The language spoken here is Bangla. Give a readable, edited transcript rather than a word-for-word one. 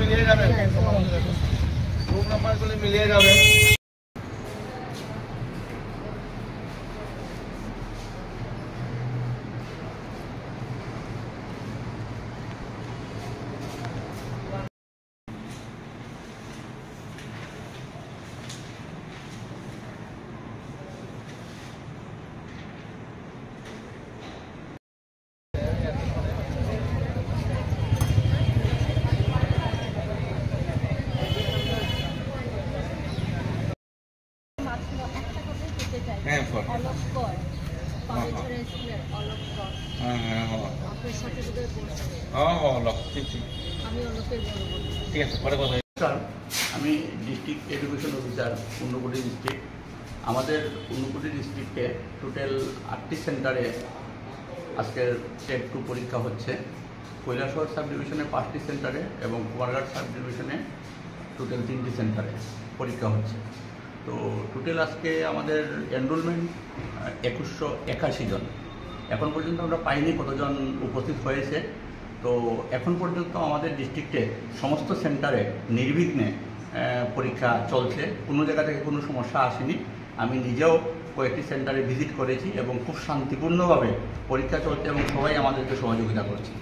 মিলিয়ে যাবে, রুম নাম্বারগুলি মিলিয়ে যাবে। আমি district education officer Unakoti district. আমাদের ঊনকোটি ডিস্ট্রিক্টে টোটাল 8টি সেন্টারে আজকের টেট 2 পরীক্ষা হচ্ছে। কৈলাসহর সাব ডিভিশনে 5টি সেন্টারে এবং কুমারঘাট সাব ডিভিশনে টোটাল 3টি সেন্টারে পরীক্ষা হচ্ছে। তো টোটাল আজকে আমাদের এনরোলমেন্ট 2181 জন। এখন পর্যন্ত আমরা পাইনি কতজন উপস্থিত হয়েছে। তো এখন পর্যন্ত আমাদের ডিস্ট্রিক্টে সমস্ত সেন্টারে নির্বিঘ্নে পরীক্ষা চলছে, কোনো জায়গা থেকে কোনো সমস্যা আসেনি। আমি নিজেও কয়েকটি সেন্টারে ভিজিট করেছি এবং খুব শান্তিপূর্ণভাবে পরীক্ষা চলছে এবং সবাই আমাদেরকে সহযোগিতা করছে।